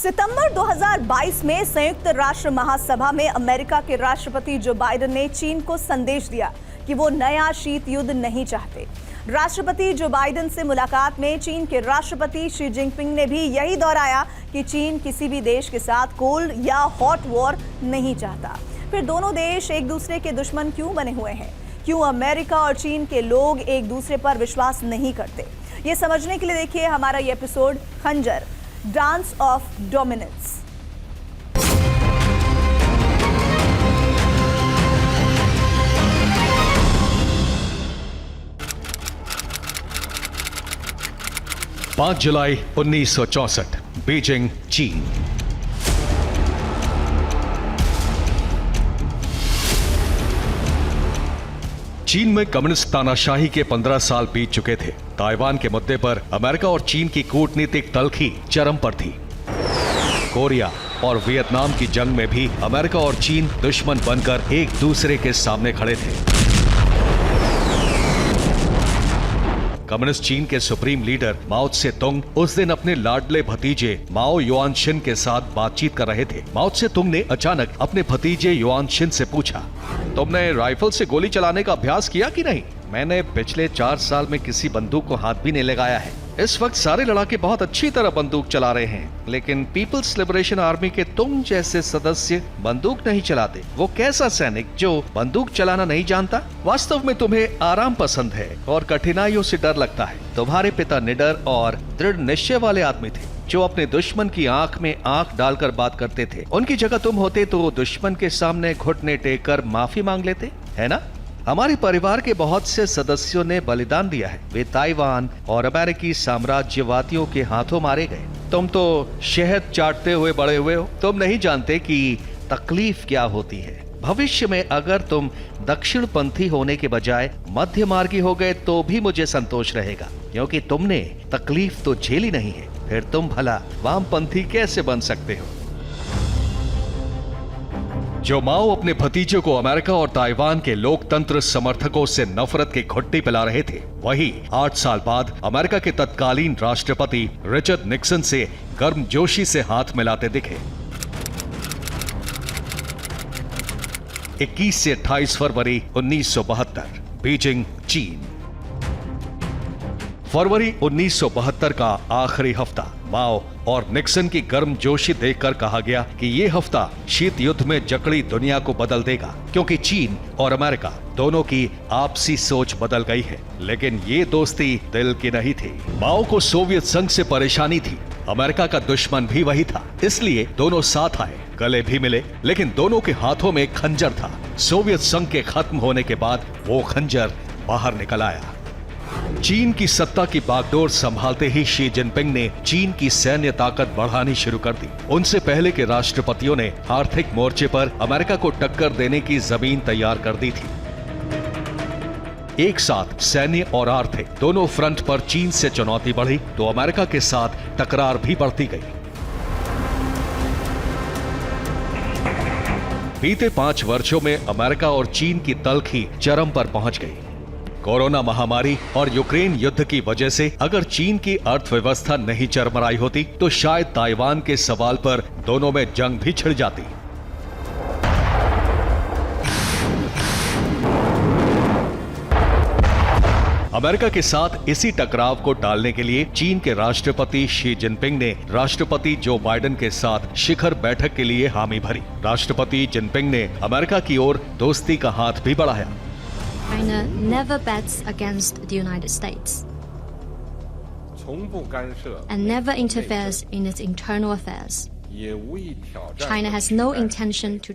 सितंबर 2022 में संयुक्त राष्ट्र महासभा में अमेरिका के राष्ट्रपति जो बाइडेन ने चीन को संदेश दिया कि वो नया शीत युद्ध नहीं चाहते। राष्ट्रपति जो बाइडेन से मुलाकात में चीन के राष्ट्रपति शी जिनपिंग ने भी यही दोहराया कि चीन किसी भी देश के साथ कोल्ड या हॉट वॉर नहीं चाहता। फिर दोनों देश एक दूसरे के दुश्मन क्यों बने हुए हैं? क्यों अमेरिका और चीन के लोग एक दूसरे पर विश्वास नहीं करते? ये समझने के लिए देखिए हमारा ये एपिसोड खंजर, dance of dominance. July 1964, Beijing, चीन। चीन में कम्युनिस्ट तानाशाही के 15 साल बीत चुके थे। ताइवान के मुद्दे पर अमेरिका और चीन की कूटनीतिक तल्खी चरम पर थी। कोरिया और वियतनाम की जंग में भी अमेरिका और चीन दुश्मन बनकर एक दूसरे के सामने खड़े थे। कम्युनिस्ट चीन के सुप्रीम लीडर माओ त्से तुंग उस दिन अपने लाडले भतीजे माओ युआनशिन के साथ बातचीत कर रहे थे। माओ त्से तुंग ने अचानक अपने भतीजे युआनशिन से पूछा, तुमने राइफल से गोली चलाने का अभ्यास किया कि नहीं? मैंने पिछले 4 साल में किसी बंदूक को हाथ भी नहीं लगाया है। इस वक्त सारे लड़ाके बहुत अच्छी तरह बंदूक चला रहे हैं, लेकिन पीपल्स लिबरेशन आर्मी के तुम जैसे सदस्य बंदूक नहीं चलाते। वो कैसा सैनिक जो बंदूक चलाना नहीं जानता? वास्तव में तुम्हें आराम पसंद है और कठिनाइयों से डर लगता है। तुम्हारे पिता निडर और दृढ़ निश्चय वाले आदमी थे जो अपने दुश्मन की आंख में आंख डालकर बात करते थे। उनकी जगह तुम होते तो दुश्मन के सामने घुटने टेक कर माफी मांग लेते, है ना? हमारे परिवार के बहुत से सदस्यों ने बलिदान दिया है। वे ताइवान और अमेरिकी साम्राज्यवादियों के हाथों मारे गए। तुम तो शहद चाटते हुए बड़े हुए हो। तुम नहीं जानते कि तकलीफ क्या होती है। भविष्य में अगर तुम दक्षिणपंथी होने के बजाय मध्य मार्गी हो गए तो भी मुझे संतोष रहेगा, क्योंकि तुमने तकलीफ तो झेली नहीं है। फिर तुम भला वामपंथी कैसे बन सकते हो? जो माओ अपने भतीजे को अमेरिका और ताइवान के लोकतंत्र समर्थकों से नफरत की घुट्टी पिला रहे थे, वही 8 साल बाद अमेरिका के तत्कालीन राष्ट्रपति रिचर्ड निक्सन से गर्मजोशी से हाथ मिलाते दिखे। 21 से 28 फरवरी 1972, बीजिंग, चीन। फरवरी 1972 का आखिरी हफ्ता माओ और निक्सन की गर्मजोशी देखकर कहा गया कि ये हफ्ता शीत युद्ध में जकड़ी दुनिया को बदल देगा, क्योंकि चीन और अमेरिका दोनों की आपसी सोच बदल गई है। लेकिन ये दोस्ती दिल की नहीं थी। माओ को सोवियत संघ से परेशानी थी। अमेरिका का दुश्मन भी वही था, इसलिए दोनों साथ आए, गले भी मिले, लेकिन दोनों के हाथों में खंजर था। सोवियत संघ के खत्म होने के बाद वो खंजर बाहर निकल आया। चीन की सत्ता की बागडोर संभालते ही शी जिनपिंग ने चीन की सैन्य ताकत बढ़ानी शुरू कर दी। उनसे पहले के राष्ट्रपतियों ने आर्थिक मोर्चे पर अमेरिका को टक्कर देने की जमीन तैयार कर दी थी। एक साथ सैन्य और आर्थिक दोनों फ्रंट पर चीन से चुनौती बढ़ी तो अमेरिका के साथ टकरार भी बढ़ती गई। बीते 5 वर्षों में अमेरिका और चीन की तल्खी चरम पर पहुंच गई। कोरोना महामारी और यूक्रेन युद्ध की वजह से अगर चीन की अर्थव्यवस्था नहीं चरमराई होती तो शायद ताइवान के सवाल पर दोनों में जंग भी छिड़ जाती। अमेरिका के साथ इसी टकराव को टालने के लिए चीन के राष्ट्रपति शी जिनपिंग ने राष्ट्रपति जो बाइडेन के साथ शिखर बैठक के लिए हामी भरी। राष्ट्रपति जिनपिंग ने अमेरिका की ओर दोस्ती का हाथ भी बढ़ाया। China never bets against the United States and never interferes in its internal affairs. China has no intention to